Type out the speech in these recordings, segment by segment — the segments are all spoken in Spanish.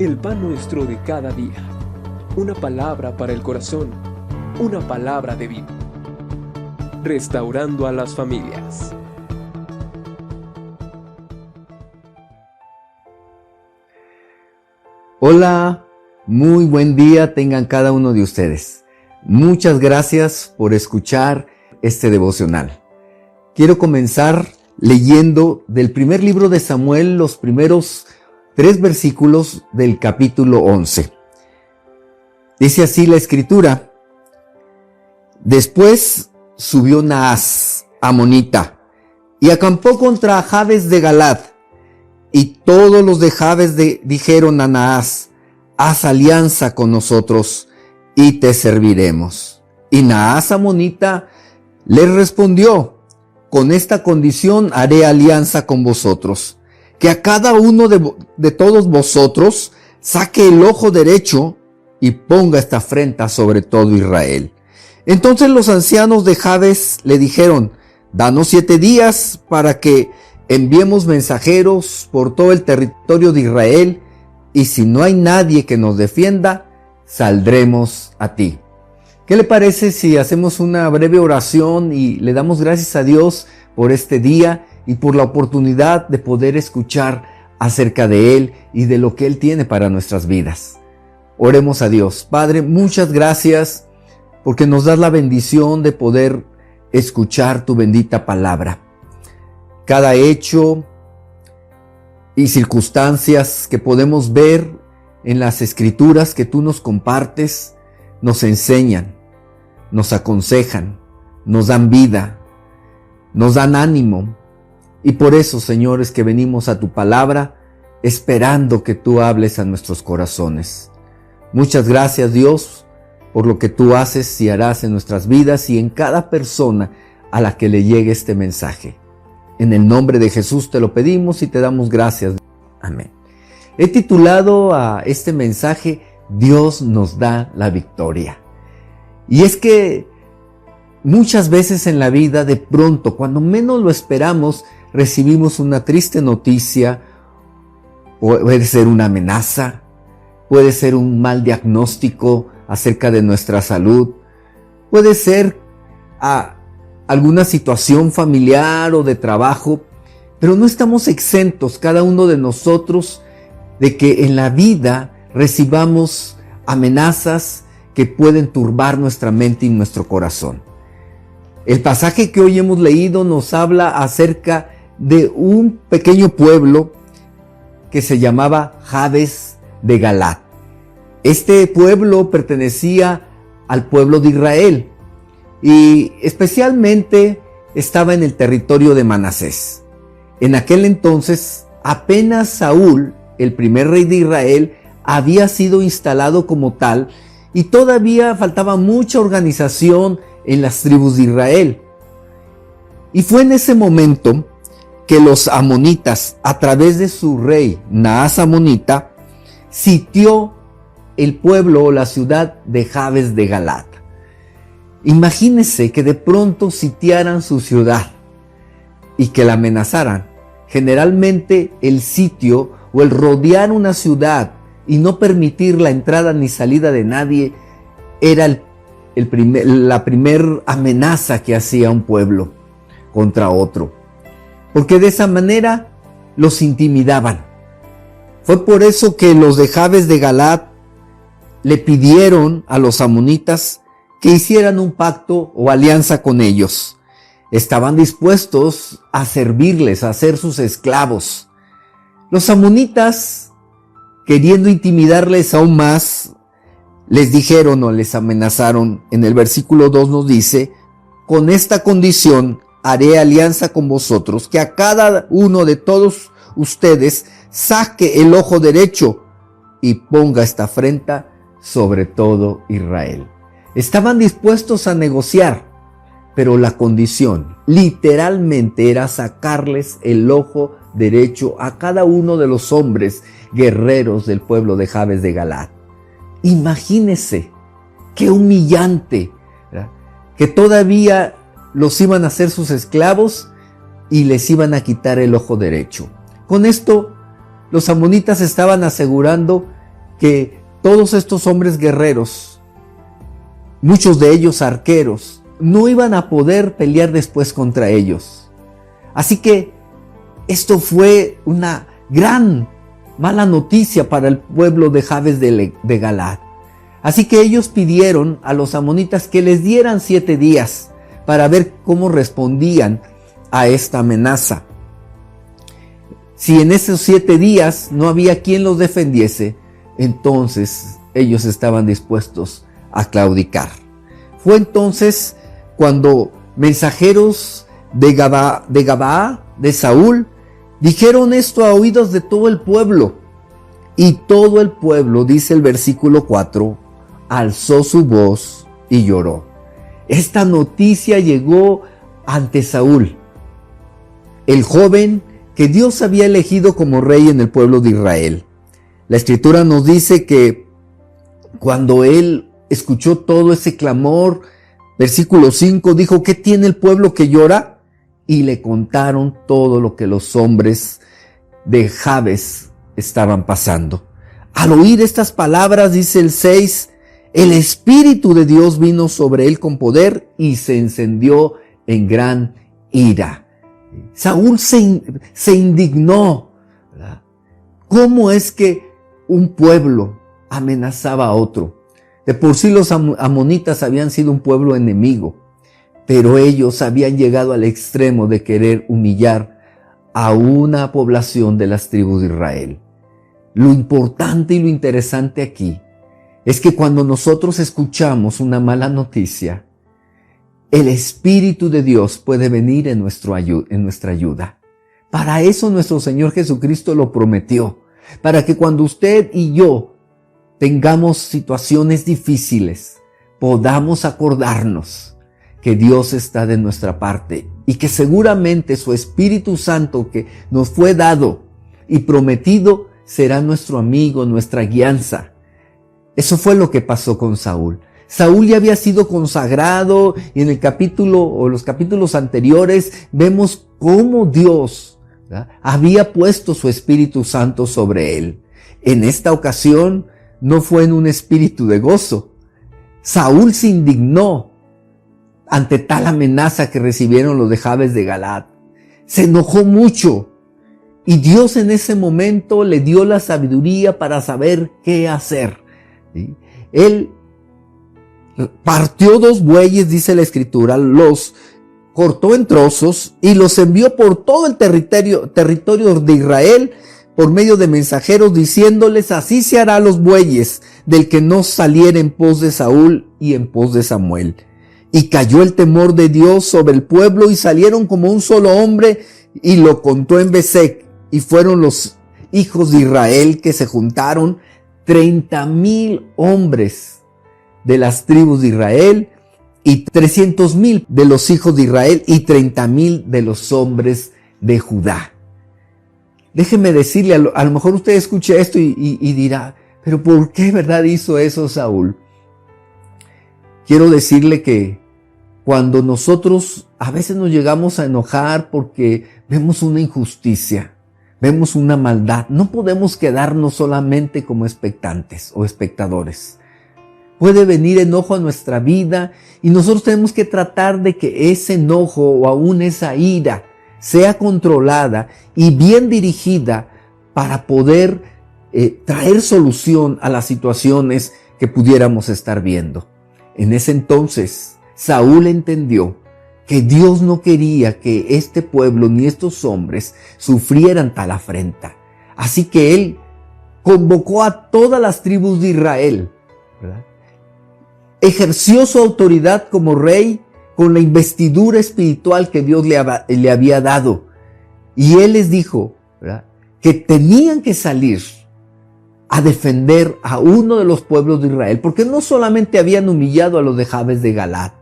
El pan nuestro de cada día. Una palabra para el corazón. Una palabra de vida. Restaurando a las familias. Hola, muy buen día tengan cada uno de ustedes. Muchas gracias por escuchar este devocional. Quiero comenzar leyendo del primer libro de Samuel los primeros 3 versículos del capítulo 11. Dice así la escritura: Después subió Naas, amonita, y acampó contra Jabes de Galaad. Y todos los de Jabes dijeron a Naas: Haz alianza con nosotros y te serviremos. Y Naas, amonita, le respondió: Con esta condición haré alianza con vosotros, que a cada uno de todos vosotros saque el ojo derecho y ponga esta afrenta sobre todo Israel. Entonces los ancianos de Jabes le dijeron: Danos 7 días para que enviemos mensajeros por todo el territorio de Israel, y si no hay nadie que nos defienda, saldremos a ti. ¿Qué le parece si hacemos una breve oración y le damos gracias a Dios por este día y por la oportunidad de poder escuchar acerca de Él y de lo que Él tiene para nuestras vidas? Oremos a Dios. Padre, muchas gracias porque nos das la bendición de poder escuchar tu bendita palabra. Cada hecho y circunstancias que podemos ver en las escrituras que tú nos compartes, nos enseñan, nos aconsejan, nos dan vida, nos dan ánimo. Y por eso, Señor, es que venimos a tu palabra esperando que tú hables a nuestros corazones. Muchas gracias, Dios, por lo que tú haces y harás en nuestras vidas y en cada persona a la que le llegue este mensaje. En el nombre de Jesús te lo pedimos y te damos gracias. Amén. He titulado a este mensaje: Dios nos da la victoria. Y es que muchas veces en la vida, de pronto, cuando menos lo esperamos, recibimos una triste noticia. Puede ser una amenaza, puede ser un mal diagnóstico acerca de nuestra salud, puede ser alguna situación familiar o de trabajo, pero no estamos exentos, cada uno de nosotros, de que en la vida recibamos amenazas que pueden turbar nuestra mente y nuestro corazón. El pasaje que hoy hemos leído nos habla acerca de un pequeño pueblo que se llamaba Jabes de Galaad. Este pueblo pertenecía al pueblo de Israel y especialmente estaba en el territorio de Manasés. En aquel entonces, apenas Saúl, el primer rey de Israel, había sido instalado como tal y todavía faltaba mucha organización en las tribus de Israel. Y fue en ese momento que los amonitas, a través de su rey Naas amonita, sitió el pueblo o la ciudad de Jabes de Galaad. Imagínense que de pronto sitiaran su ciudad y que la amenazaran. Generalmente el sitio o el rodear una ciudad y no permitir la entrada ni salida de nadie era la primer amenaza que hacía un pueblo contra otro, porque de esa manera los intimidaban. Fue por eso que los de Jabes de Galaad le pidieron a los amonitas que hicieran un pacto o alianza con ellos. Estaban dispuestos a servirles, a ser sus esclavos. Los amonitas, queriendo intimidarles aún más, les dijeron o les amenazaron. En el versículo 2 nos dice: Con esta condición haré alianza con vosotros, que a cada uno de todos ustedes saque el ojo derecho y ponga esta afrenta sobre todo Israel. Estaban dispuestos a negociar, pero la condición literalmente era sacarles el ojo derecho a cada uno de los hombres guerreros del pueblo de Jabes de Galaad. Imagínese qué humillante, ¿verdad? Que todavía los iban a hacer sus esclavos y les iban a quitar el ojo derecho. Con esto, los amonitas estaban asegurando que todos estos hombres guerreros, muchos de ellos arqueros, no iban a poder pelear después contra ellos. Así que esto fue una gran mala noticia para el pueblo de Jabes de Galaad. Así que ellos pidieron a los amonitas que les dieran 7 días para ver cómo respondían a esta amenaza. Si en esos 7 días no había quien los defendiese, entonces ellos estaban dispuestos a claudicar. Fue entonces cuando mensajeros de Gabaa, de Saúl, dijeron esto a oídos de todo el pueblo. Y todo el pueblo, dice el versículo 4, alzó su voz y lloró. Esta noticia llegó ante Saúl, el joven que Dios había elegido como rey en el pueblo de Israel. La Escritura nos dice que cuando él escuchó todo ese clamor, versículo 5, dijo: ¿qué tiene el pueblo que llora? Y le contaron todo lo que los hombres de Jabes estaban pasando. Al oír estas palabras, dice el 6, el Espíritu de Dios vino sobre él con poder y se encendió en gran ira. Saúl se indignó, ¿verdad? ¿Cómo es que un pueblo amenazaba a otro? De por sí los amonitas habían sido un pueblo enemigo, pero ellos habían llegado al extremo de querer humillar a una población de las tribus de Israel. Lo importante y lo interesante aquí es que cuando nosotros escuchamos una mala noticia, el Espíritu de Dios puede venir en nuestra ayuda. Para eso nuestro Señor Jesucristo lo prometió, para que cuando usted y yo tengamos situaciones difíciles, podamos acordarnos que Dios está de nuestra parte y que seguramente su Espíritu Santo que nos fue dado y prometido será nuestro amigo, nuestra guianza. Eso fue lo que pasó con Saúl. Saúl ya había sido consagrado y en el capítulo o los capítulos anteriores vemos cómo Dios, ¿verdad?, había puesto su Espíritu Santo sobre él. En esta ocasión no fue en un espíritu de gozo. Saúl se indignó ante tal amenaza que recibieron los de Jabes de Galaad. Se enojó mucho y Dios en ese momento le dio la sabiduría para saber qué hacer. ¿Sí? Él partió 2 bueyes, dice la Escritura, los cortó en trozos y los envió por todo el territorio de Israel por medio de mensajeros, diciéndoles: así se hará a los bueyes del que no saliera en pos de Saúl y en pos de Samuel. Y cayó el temor de Dios sobre el pueblo y salieron como un solo hombre, y lo contó en Besec, y fueron los hijos de Israel que se juntaron, 30,000 hombres de las tribus de Israel, y 300,000 de los hijos de Israel, y 30,000 de los hombres de Judá. Déjeme decirle, a lo mejor usted escuche esto y dirá: ¿pero por qué, verdad, hizo eso Saúl? Quiero decirle que cuando nosotros a veces nos llegamos a enojar porque vemos una injusticia, vemos una maldad, no podemos quedarnos solamente como expectantes o espectadores. Puede venir enojo a nuestra vida y nosotros tenemos que tratar de que ese enojo o aún esa ira sea controlada y bien dirigida para poder traer solución a las situaciones que pudiéramos estar viendo. En ese entonces, Saúl entendió que Dios no quería que este pueblo ni estos hombres sufrieran tal afrenta. Así que él convocó a todas las tribus de Israel, ¿verdad? Ejerció su autoridad como rey con la investidura espiritual que Dios le había dado. Y él les dijo, ¿verdad?, que tenían que salir a defender a uno de los pueblos de Israel, porque no solamente habían humillado a los de Jabes de Galaad,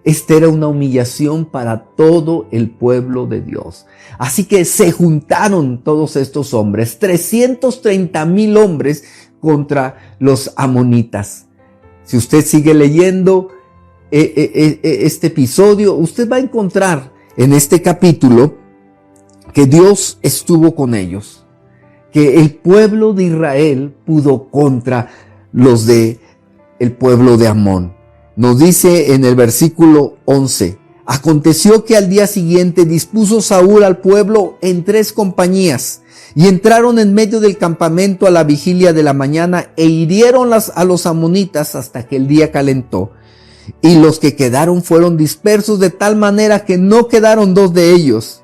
esta era una humillación para todo el pueblo de Dios. Así que se juntaron todos estos hombres, 330,000 hombres contra los amonitas. Si usted sigue leyendo este episodio, usted va a encontrar en este capítulo que Dios estuvo con ellos, que el pueblo de Israel pudo contra los de el pueblo de Amón. Nos dice en el versículo 11, aconteció que al día siguiente dispuso Saúl al pueblo en 3 compañías y entraron en medio del campamento a la vigilia de la mañana e hirieron a los amonitas hasta que el día calentó. Y los que quedaron fueron dispersos de tal manera que no quedaron 2 de ellos.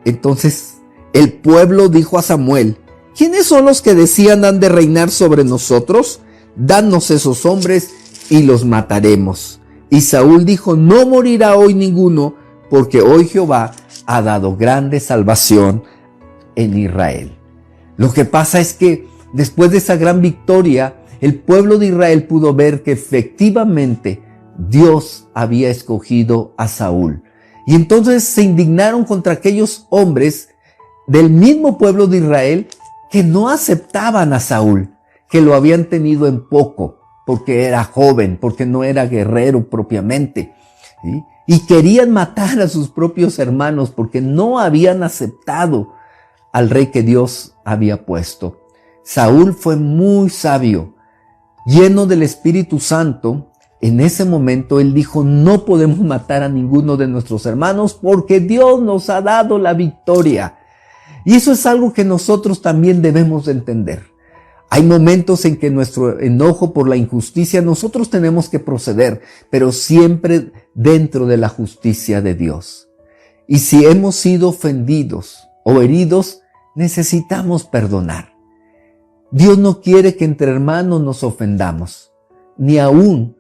Entonces el pueblo dijo a Samuel, ¿quiénes son los que decían han de reinar sobre nosotros? Danos esos hombres y los mataremos. Y Saúl dijo, no morirá hoy ninguno, porque hoy Jehová ha dado grande salvación en Israel. Lo que pasa es que después de esa gran victoria, el pueblo de Israel pudo ver que efectivamente Dios había escogido a Saúl. Y entonces se indignaron contra aquellos hombres del mismo pueblo de Israel que no aceptaban a Saúl, que lo habían tenido en poco, porque era joven, porque no era guerrero propiamente, ¿sí? Y querían matar a sus propios hermanos porque no habían aceptado al rey que Dios había puesto. Saúl fue muy sabio, lleno del Espíritu Santo. En ese momento él dijo, no podemos matar a ninguno de nuestros hermanos porque Dios nos ha dado la victoria. Y eso es algo que nosotros también debemos de entender. Hay momentos en que nuestro enojo por la injusticia nosotros tenemos que proceder, pero siempre dentro de la justicia de Dios. Y si hemos sido ofendidos o heridos, necesitamos perdonar. Dios no quiere que entre hermanos nos ofendamos, ni aún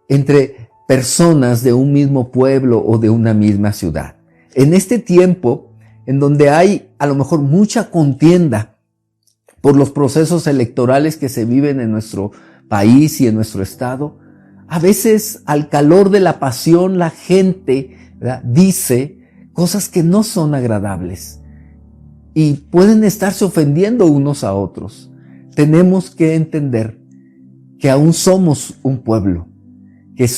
entre personas de un mismo pueblo o de una misma ciudad. En este tiempo, en donde hay a lo mejor mucha contienda por los procesos electorales que se viven en nuestro país y en nuestro estado, a veces al calor de la pasión la gente, ¿verdad?, dice cosas que no son agradables y pueden estarse ofendiendo unos a otros. Tenemos que entender que aún somos un pueblo, que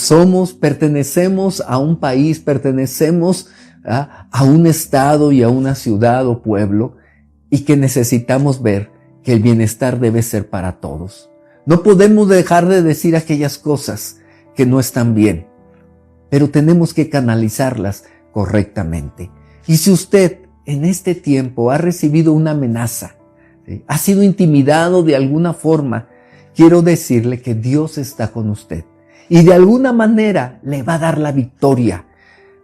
pertenecemos a un país, pertenecemos a un estado y a una ciudad o pueblo, y que necesitamos ver que el bienestar debe ser para todos. No podemos dejar de decir aquellas cosas que no están bien, pero tenemos que canalizarlas correctamente. Y si usted en este tiempo ha recibido una amenaza, ¿sí?, ha sido intimidado de alguna forma, quiero decirle que Dios está con usted y de alguna manera le va a dar la victoria.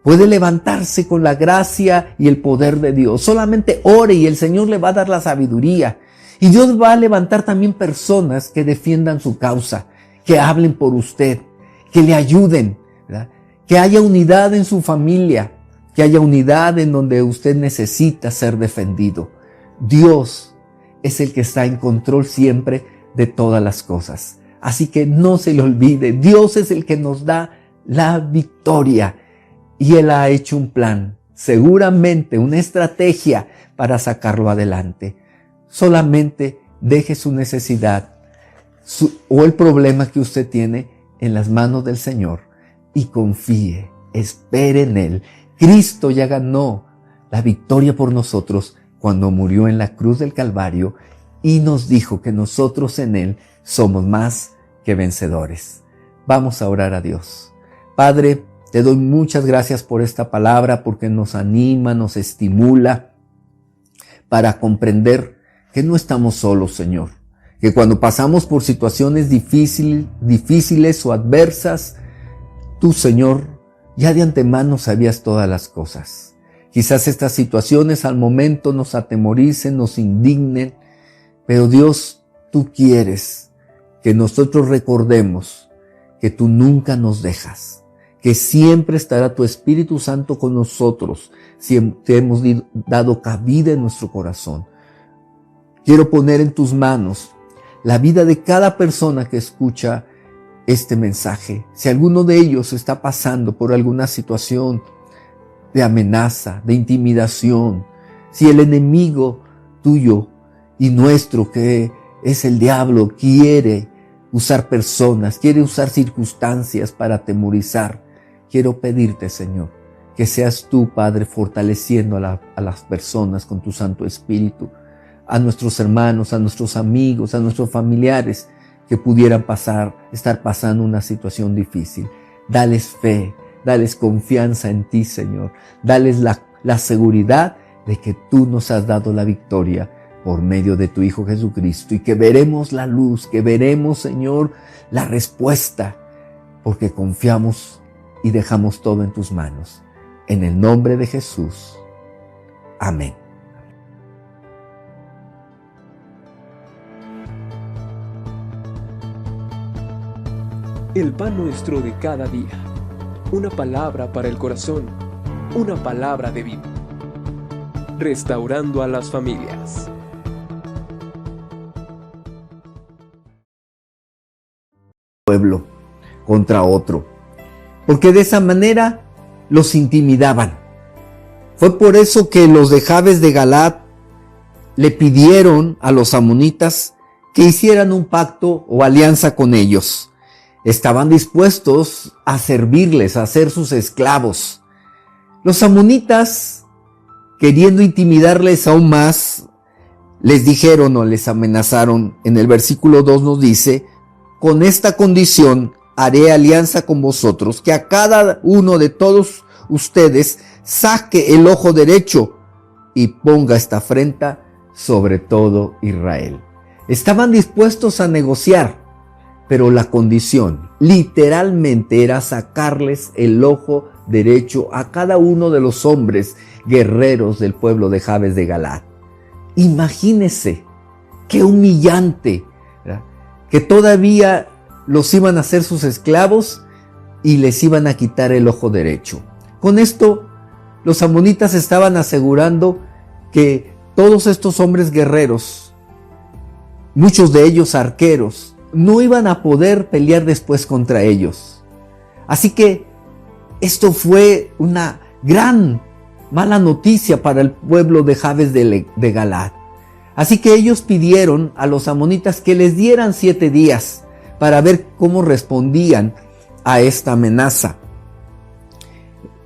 Puede levantarse con la gracia y el poder de Dios. Solamente ore y el Señor le va a dar la sabiduría. Y Dios va a levantar también personas que defiendan su causa, que hablen por usted, que le ayuden, ¿verdad?, que haya unidad en su familia, que haya unidad en donde usted necesita ser defendido. Dios es el que está en control siempre de todas las cosas. Así que no se le olvide, Dios es el que nos da la victoria. Y Él ha hecho un plan, seguramente una estrategia para sacarlo adelante. Solamente deje su necesidad o el problema que usted tiene en las manos del Señor y confíe, espere en Él. Cristo ya ganó la victoria por nosotros cuando murió en la cruz del Calvario y nos dijo que nosotros en Él somos más que vencedores. Vamos a orar a Dios. Padre, te doy muchas gracias por esta palabra, porque nos anima, nos estimula para comprender que no estamos solos, Señor. Que cuando pasamos por situaciones difíciles o adversas, tú, Señor, ya de antemano sabías todas las cosas. Quizás estas situaciones al momento nos atemoricen, nos indignen, pero Dios, tú quieres que nosotros recordemos que tú nunca nos dejas, que siempre estará tu Espíritu Santo con nosotros, si te hemos dado cabida en nuestro corazón. Quiero poner en tus manos la vida de cada persona que escucha este mensaje. Si alguno de ellos está pasando por alguna situación de amenaza, de intimidación, si el enemigo tuyo y nuestro, que es el diablo, quiere usar personas, quiere usar circunstancias para atemorizar, quiero pedirte, Señor, que seas tú, Padre, fortaleciendo a las personas con tu Santo Espíritu, a nuestros hermanos, a nuestros amigos, a nuestros familiares que pudieran estar pasando una situación difícil. Dales fe, dales confianza en ti, Señor. Dales la seguridad de que tú nos has dado la victoria por medio de tu Hijo Jesucristo y que veremos la luz, que veremos, Señor, la respuesta, porque confiamos y dejamos todo en tus manos. En el nombre de Jesús. Amén. El pan nuestro de cada día. Una palabra para el corazón. Una palabra de vida. Restaurando a las familias. Pueblo contra otro, porque de esa manera los intimidaban. Fue por eso que los de Jabes de Galaad le pidieron a los amonitas que hicieran un pacto o alianza con ellos. Estaban dispuestos a servirles, a ser sus esclavos. Los amonitas, queriendo intimidarles aún más, les dijeron o les amenazaron. En el versículo 2 nos dice: con esta condición haré alianza con vosotros, que a cada uno de todos ustedes saque el ojo derecho y ponga esta afrenta sobre todo Israel. Estaban dispuestos a negociar, pero la condición literalmente era sacarles el ojo derecho a cada uno de los hombres guerreros del pueblo de Jabes de Galaad. Imagínese qué humillante, ¿verdad? Que todavía los iban a hacer sus esclavos y les iban a quitar el ojo derecho. Con esto, los amonitas estaban asegurando que todos estos hombres guerreros, muchos de ellos arqueros, no iban a poder pelear después contra ellos. Así que esto fue una gran mala noticia para el pueblo de Jabes de Galaad. Así que ellos pidieron a los amonitas que les dieran 7 días para ver cómo respondían a esta amenaza.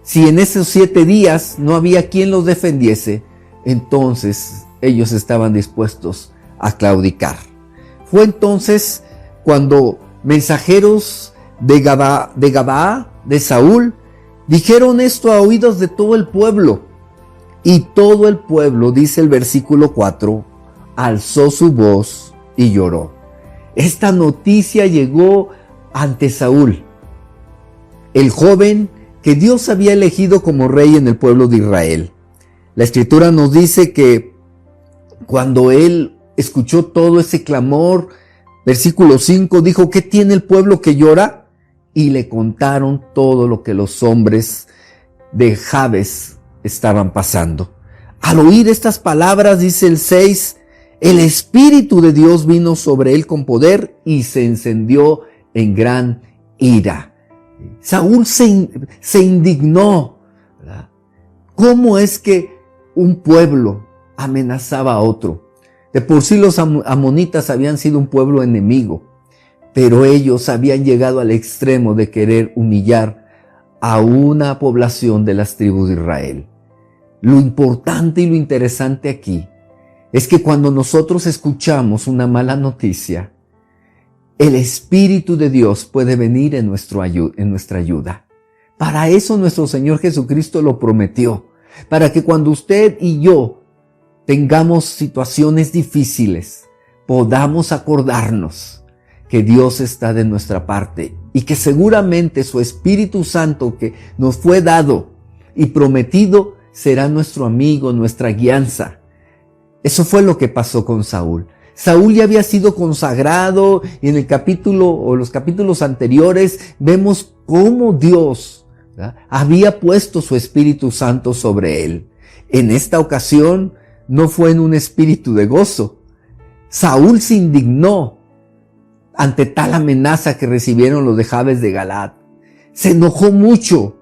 Si en esos 7 días no había quien los defendiese, entonces ellos estaban dispuestos a claudicar. Fue entonces cuando mensajeros de Gabaa, de Saúl, dijeron esto a oídos de todo el pueblo. Y todo el pueblo, dice el versículo 4, alzó su voz y lloró. Esta noticia llegó ante Saúl, el joven que Dios había elegido como rey en el pueblo de Israel. La Escritura nos dice que cuando él escuchó todo ese clamor, versículo 5, dijo: ¿qué tiene el pueblo que llora? Y le contaron todo lo que los hombres de Jabes estaban pasando. Al oír estas palabras, dice el 6, el Espíritu de Dios vino sobre él con poder y se encendió en gran ira. Saúl se indignó, ¿verdad? ¿Cómo es que un pueblo amenazaba a otro? De por sí los amonitas habían sido un pueblo enemigo, pero ellos habían llegado al extremo de querer humillar a una población de las tribus de Israel. Lo importante y lo interesante aquí es que cuando nosotros escuchamos una mala noticia, el Espíritu de Dios puede venir en nuestra ayuda. Para eso nuestro Señor Jesucristo lo prometió, para que cuando usted y yo tengamos situaciones difíciles, podamos acordarnos que Dios está de nuestra parte y que seguramente su Espíritu Santo que nos fue dado y prometido será nuestro amigo, nuestra guianza. Eso fue lo que pasó con Saúl. Saúl ya había sido consagrado y en el capítulo o los capítulos anteriores vemos cómo Dios, ¿verdad?, había puesto su Espíritu Santo sobre él. En esta ocasión no fue en un espíritu de gozo. Saúl se indignó ante tal amenaza que recibieron los de Jabes de Galaad. Se enojó mucho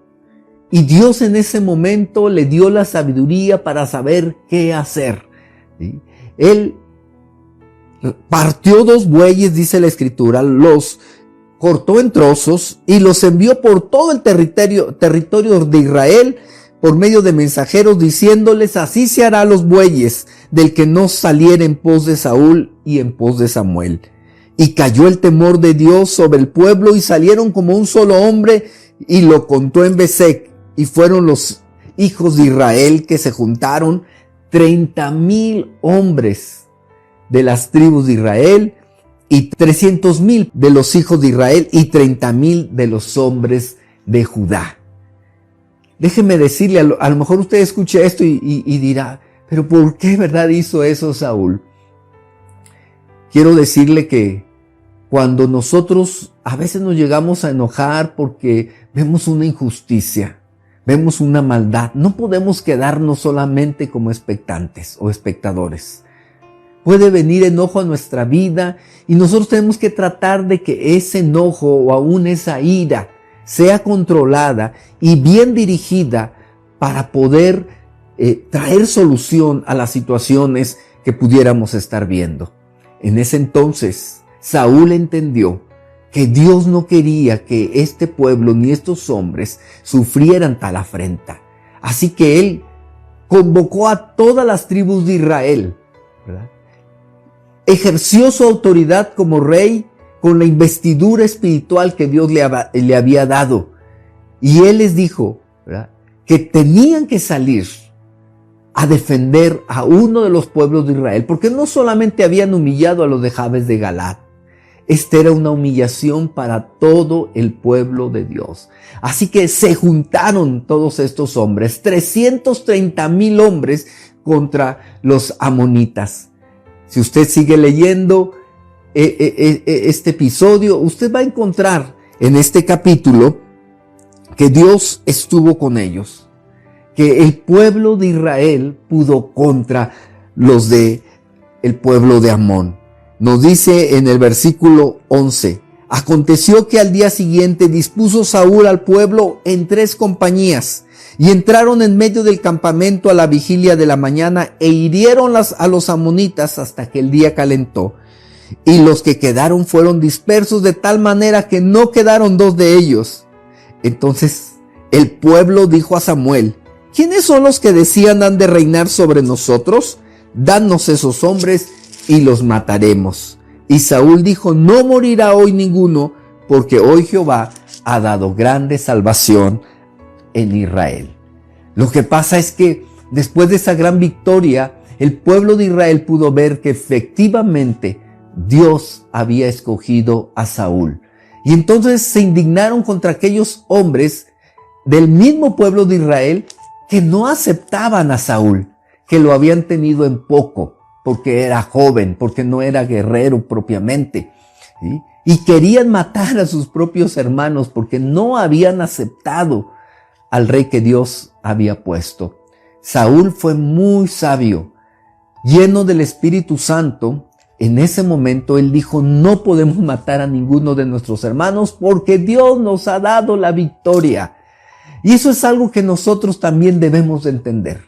y Dios en ese momento le dio la sabiduría para saber qué hacer. ¿Sí? Él partió 2 bueyes, dice la Escritura, los cortó en trozos y los envió por todo el territorio de Israel por medio de mensajeros, diciéndoles: así se hará a los bueyes, del que no saliera en pos de Saúl y en pos de Samuel. Y cayó el temor de Dios sobre el pueblo y salieron como un solo hombre y lo contó en Besec. Y fueron los hijos de Israel que se juntaron 30,000 hombres de las tribus de Israel y 300,000 de los hijos de Israel y 30,000 de los hombres de Judá. Déjeme decirle, a lo mejor usted escuche esto y dirá, pero ¿por qué, verdad, hizo eso Saúl? Quiero decirle que cuando nosotros a veces nos llegamos a enojar porque vemos una injusticia, vemos una maldad, no podemos quedarnos solamente como expectantes o espectadores. Puede venir enojo a nuestra vida y nosotros tenemos que tratar de que ese enojo o aún esa ira sea controlada y bien dirigida para poder traer solución a las situaciones que pudiéramos estar viendo. En ese entonces, Saúl entendió que Dios no quería que este pueblo ni estos hombres sufrieran tal afrenta. Así que él convocó a todas las tribus de Israel, ¿verdad? Ejerció su autoridad como rey con la investidura espiritual que Dios le había dado. Y él les dijo, ¿verdad?, que tenían que salir a defender a uno de los pueblos de Israel, porque no solamente habían humillado a los de Jabes de Galaad, esta era una humillación para todo el pueblo de Dios. Así que se juntaron todos estos hombres, 330,000 hombres contra los amonitas. Si usted sigue leyendo este episodio, usted va a encontrar en este capítulo que Dios estuvo con ellos, que el pueblo de Israel pudo contra los de el pueblo de Amón. Nos dice en el versículo 11, aconteció que al día siguiente dispuso Saúl al pueblo en 3 compañías y entraron en medio del campamento a la vigilia de la mañana e hirieron a los amonitas hasta que el día calentó. Y los que quedaron fueron dispersos de tal manera que no quedaron 2 de ellos. Entonces el pueblo dijo a Samuel, ¿quiénes son los que decían han de reinar sobre nosotros? Danos esos hombres y los mataremos. Y Saúl dijo, no morirá hoy ninguno, porque hoy Jehová ha dado grande salvación en Israel. Lo que pasa es que después de esa gran victoria, el pueblo de Israel pudo ver que efectivamente Dios había escogido a Saúl. Y entonces se indignaron contra aquellos hombres del mismo pueblo de Israel que no aceptaban a Saúl, que lo habían tenido en poco, porque era joven, porque no era guerrero propiamente, ¿sí? Y querían matar a sus propios hermanos porque no habían aceptado al rey que Dios había puesto. Saúl fue muy sabio, lleno del Espíritu Santo. En ese momento él dijo, no podemos matar a ninguno de nuestros hermanos porque Dios nos ha dado la victoria. Y eso es algo que nosotros también debemos de entender.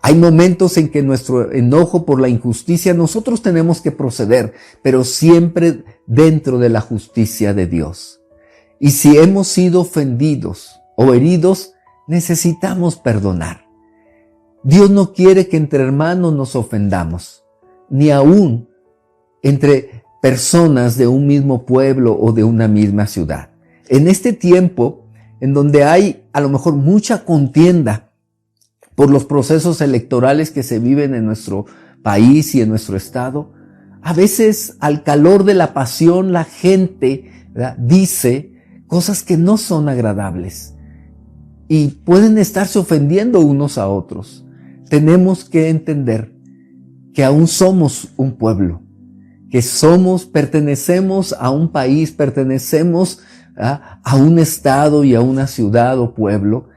Hay momentos en que nuestro enojo por la injusticia nosotros tenemos que proceder, pero siempre dentro de la justicia de Dios. Y si hemos sido ofendidos o heridos, necesitamos perdonar. Dios no quiere que entre hermanos nos ofendamos, ni aún entre personas de un mismo pueblo o de una misma ciudad. En este tiempo, en donde hay a lo mejor mucha contienda por los procesos electorales que se viven en nuestro país y en nuestro estado, a veces al calor de la pasión la gente, ¿verdad?, dice cosas que no son agradables y pueden estarse ofendiendo unos a otros. Tenemos que entender que aún somos un pueblo, que pertenecemos a un país, pertenecemos a un estado y a una ciudad o pueblo,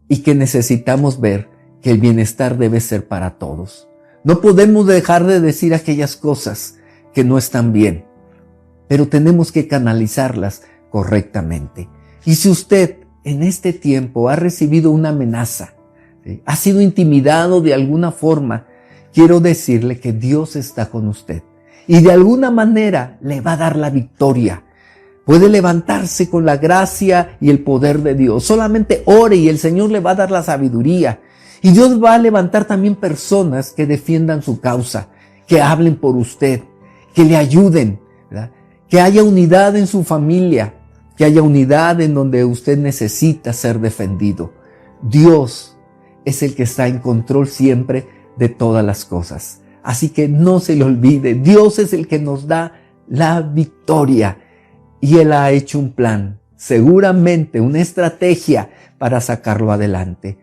y que necesitamos ver que el bienestar debe ser para todos. No podemos dejar de decir aquellas cosas que no están bien, pero tenemos que canalizarlas correctamente. Y si usted en este tiempo ha recibido una amenaza, ¿sí?, ha sido intimidado de alguna forma, quiero decirle que Dios está con usted y de alguna manera le va a dar la victoria. Puede levantarse con la gracia y el poder de Dios. Solamente ore y el Señor le va a dar la sabiduría. Y Dios va a levantar también personas que defiendan su causa, que hablen por usted, que le ayuden, ¿verdad? Que haya unidad en su familia, que haya unidad en donde usted necesita ser defendido. Dios es el que está en control siempre de todas las cosas. Así que no se le olvide, Dios es el que nos da la victoria y Él ha hecho un plan, seguramente una estrategia para sacarlo adelante.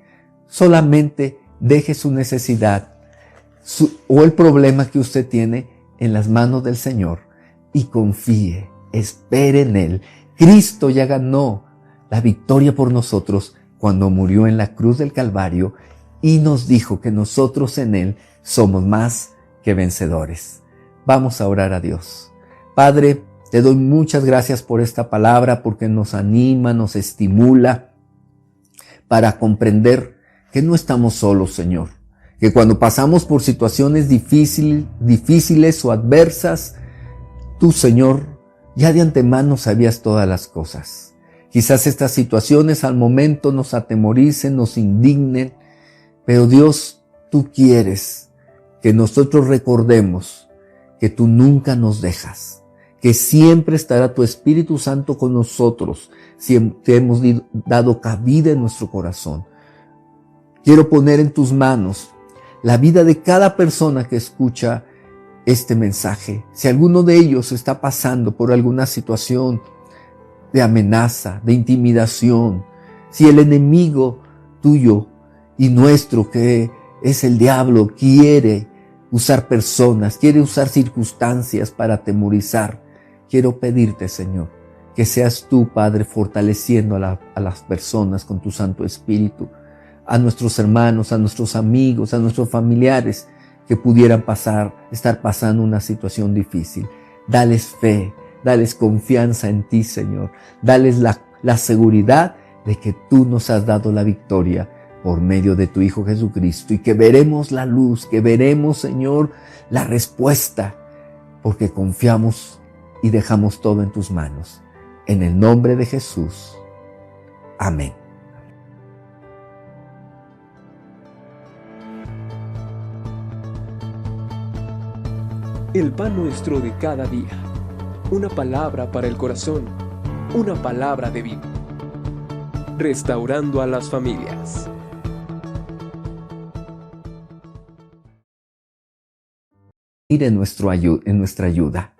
Solamente deje su necesidad o el problema que usted tiene en las manos del Señor y confíe, espere en Él. Cristo ya ganó la victoria por nosotros cuando murió en la cruz del Calvario y nos dijo que nosotros en Él somos más que vencedores. Vamos a orar a Dios. Padre, te doy muchas gracias por esta palabra porque nos anima, nos estimula para comprender que no estamos solos, Señor. Que cuando pasamos por situaciones difíciles o adversas, tú, Señor, ya de antemano sabías todas las cosas. Quizás estas situaciones al momento nos atemoricen, nos indignen, pero Dios, tú quieres que nosotros recordemos que tú nunca nos dejas, que siempre estará tu Espíritu Santo con nosotros, si te hemos dado cabida en nuestro corazón. Quiero poner en tus manos la vida de cada persona que escucha este mensaje. Si alguno de ellos está pasando por alguna situación de amenaza, de intimidación, si el enemigo tuyo y nuestro, que es el diablo, quiere usar personas, quiere usar circunstancias para atemorizar, quiero pedirte, Señor, que seas tú, Padre, fortaleciendo a las personas con tu Santo Espíritu, a nuestros hermanos, a nuestros amigos, a nuestros familiares que pudieran estar pasando una situación difícil. Dales fe, dales confianza en ti, Señor. Dales la seguridad de que tú nos has dado la victoria por medio de tu Hijo Jesucristo y que veremos la luz, que veremos, Señor, la respuesta, porque confiamos y dejamos todo en tus manos. En el nombre de Jesús. Amén. El pan nuestro de cada día. Una palabra para el corazón. Una palabra de vida. Restaurando a las familias. En nuestra ayuda.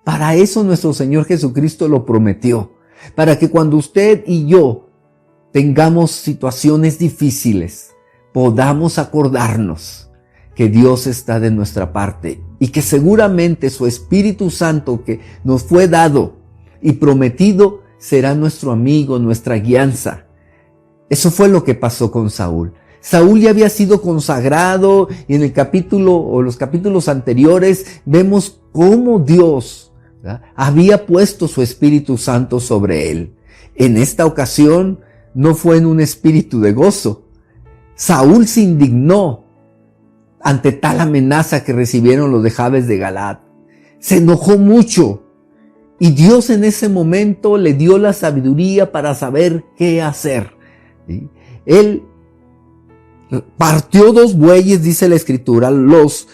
Para eso nuestro Señor Jesucristo lo prometió. Para que cuando usted y yo tengamos situaciones difíciles, podamos acordarnos que Dios está de nuestra parte y que seguramente su Espíritu Santo que nos fue dado y prometido será nuestro amigo, nuestra guianza. Eso fue lo que pasó con Saúl. Saúl ya había sido consagrado y en el capítulo o los capítulos anteriores vemos cómo Dios, ¿verdad?, había puesto su Espíritu Santo sobre él. En esta ocasión no fue en un espíritu de gozo. Saúl se indignó ante tal amenaza que recibieron los de Jabes de Galaad. Se enojó mucho y Dios en ese momento le dio la sabiduría para saber qué hacer. ¿Sí? Él partió 2 bueyes, dice la Escritura, los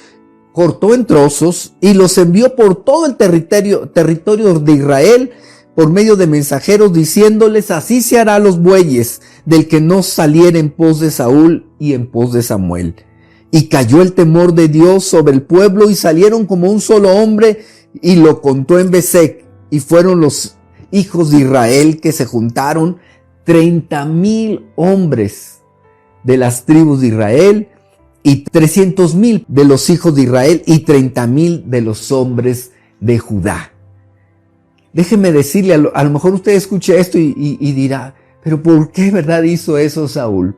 cortó en trozos y los envió por todo el territorio de Israel por medio de mensajeros diciéndoles: así se hará a los bueyes del que no saliera en pos de Saúl y en pos de Samuel. Y cayó el temor de Dios sobre el pueblo y salieron como un solo hombre y lo contó en Besec. Y fueron los hijos de Israel que se juntaron 30,000 hombres de las tribus de Israel y 300,000 de los hijos de Israel y 30,000 de los hombres de Judá. Déjeme decirle, a lo mejor usted escucha esto y dirá, pero ¿por qué, verdad, hizo eso Saúl?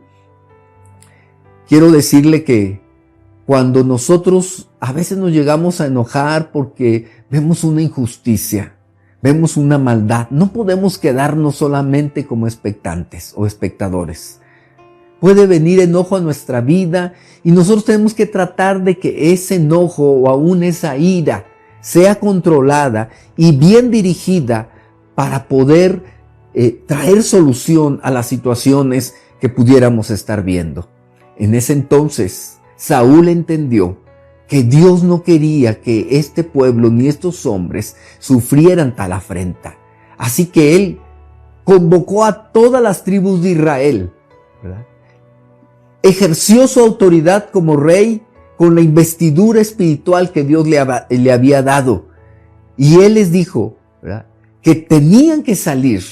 Quiero decirle que cuando nosotros a veces nos llegamos a enojar porque vemos una injusticia, vemos una maldad, no podemos quedarnos solamente como expectantes o espectadores. Puede venir enojo a nuestra vida y nosotros tenemos que tratar de que ese enojo o aún esa ira sea controlada y bien dirigida para poder traer solución a las situaciones que pudiéramos estar viendo. En ese entonces, Saúl entendió que Dios no quería que este pueblo ni estos hombres sufrieran tal afrenta. Así que él convocó a todas las tribus de Israel, ¿verdad? Ejerció su autoridad como rey con la investidura espiritual que Dios le había dado. Y él les dijo, ¿verdad?, que tenían que salir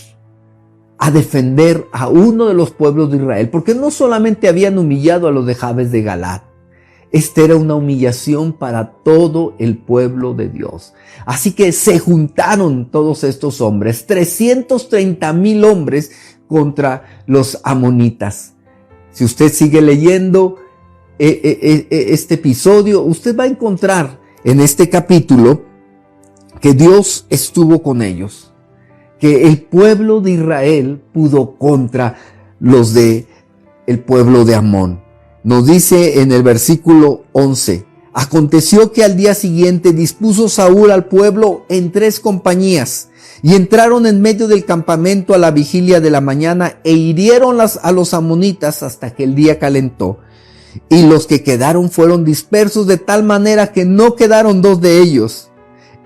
a defender a uno de los pueblos de Israel, porque no solamente habían humillado a los de Jabes de Galaad. Esta era una humillación para todo el pueblo de Dios. Así que se juntaron todos estos hombres, 330,000 hombres contra los amonitas. Si usted sigue leyendo este episodio, usted va a encontrar en este capítulo que Dios estuvo con ellos, que el pueblo de Israel pudo contra los de el pueblo de Amón. Nos dice en el versículo 11, aconteció que al día siguiente dispuso Saúl al pueblo en 3 compañías y entraron en medio del campamento a la vigilia de la mañana e hirieron a los amonitas hasta que el día calentó. Y los que quedaron fueron dispersos de tal manera que no quedaron 2 de ellos.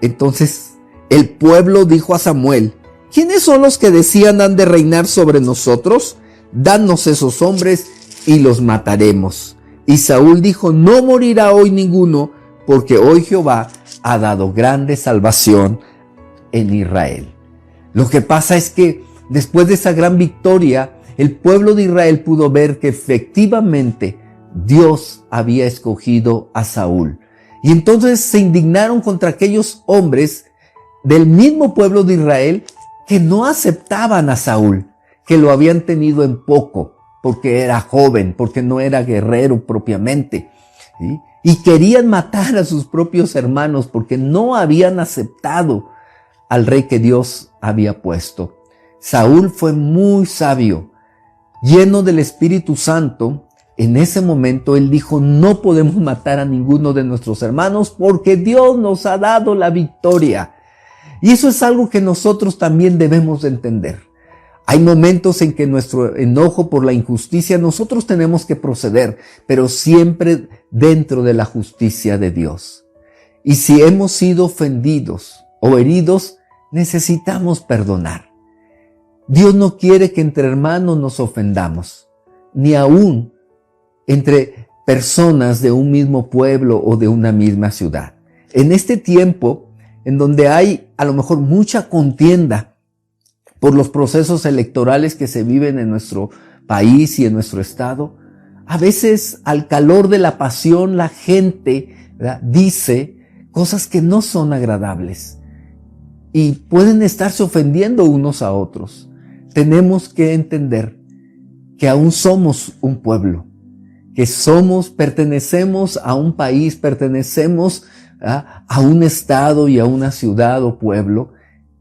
Entonces el pueblo dijo a Samuel, ¿quiénes son los que decían han de reinar sobre nosotros? Danos esos hombres y los mataremos. Y Saúl dijo, no morirá hoy ninguno, porque hoy Jehová ha dado grande salvación en Israel. Lo que pasa es que después de esa gran victoria, el pueblo de Israel pudo ver que efectivamente Dios había escogido a Saúl. Y entonces se indignaron contra aquellos hombres del mismo pueblo de Israel que no aceptaban a Saúl, que lo habían tenido en poco, porque era joven, porque no era guerrero propiamente, ¿sí? Y querían matar a sus propios hermanos porque no habían aceptado al rey que Dios había puesto. Saúl fue muy sabio, lleno del Espíritu Santo. En ese momento él dijo, no podemos matar a ninguno de nuestros hermanos porque Dios nos ha dado la victoria. Y eso es algo que nosotros también debemos de entender. Hay momentos en que nuestro enojo por la injusticia nosotros tenemos que proceder, pero siempre dentro de la justicia de Dios. Y si hemos sido ofendidos o heridos, necesitamos perdonar. Dios no quiere que entre hermanos nos ofendamos, ni aún entre personas de un mismo pueblo o de una misma ciudad. En este tiempo, en donde hay a lo mejor mucha contienda por los procesos electorales que se viven en nuestro país y en nuestro estado, a veces al calor de la pasión la gente, ¿verdad?, dice cosas que no son agradables y pueden estarse ofendiendo unos a otros. Tenemos que entender que aún somos un pueblo, que pertenecemos a un país, pertenecemos a un estado y a una ciudad o pueblo,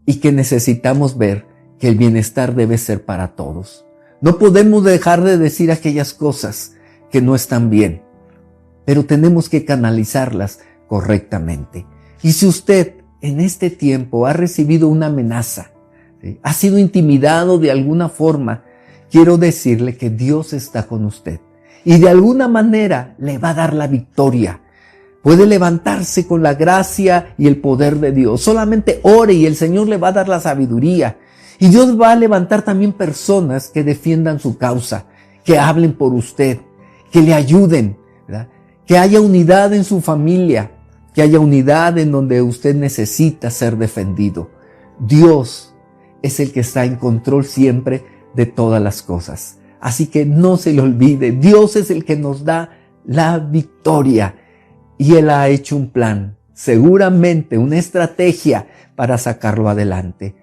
y que necesitamos ver que el bienestar debe ser para todos. No podemos dejar de decir aquellas cosas que no están bien, pero tenemos que canalizarlas correctamente. Y si usted en este tiempo ha recibido una amenaza, ¿sí?, ha sido intimidado de alguna forma, quiero decirle que Dios está con usted y de alguna manera le va a dar la victoria. Puede levantarse con la gracia y el poder de Dios. Solamente ore y el Señor le va a dar la sabiduría. Y Dios va a levantar también personas que defiendan su causa, que hablen por usted, que le ayuden, ¿verdad?, que haya unidad en su familia, que haya unidad en donde usted necesita ser defendido. Dios es el que está en control siempre de todas las cosas. Así que no se le olvide, Dios es el que nos da la victoria. Y Él ha hecho un plan, seguramente una estrategia para sacarlo adelante.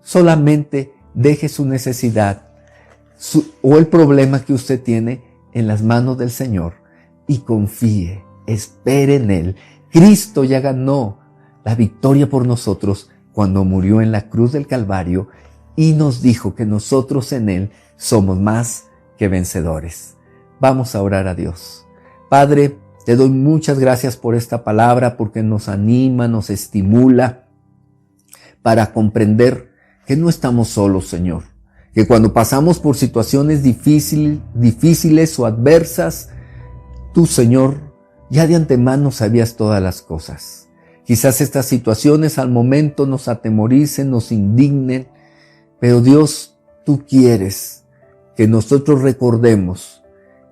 Solamente deje su necesidad o el problema que usted tiene en las manos del Señor y confíe, espere en Él. Cristo ya ganó la victoria por nosotros cuando murió en la cruz del Calvario y nos dijo que nosotros en Él somos más que vencedores. Vamos a orar a Dios. Padre, te doy muchas gracias por esta palabra porque nos anima, nos estimula para comprender que no estamos solos, Señor. Que cuando pasamos por situaciones difíciles o adversas, Tú, Señor, ya de antemano sabías todas las cosas. Quizás estas situaciones al momento nos atemoricen, nos indignen, pero Dios, tú quieres que nosotros recordemos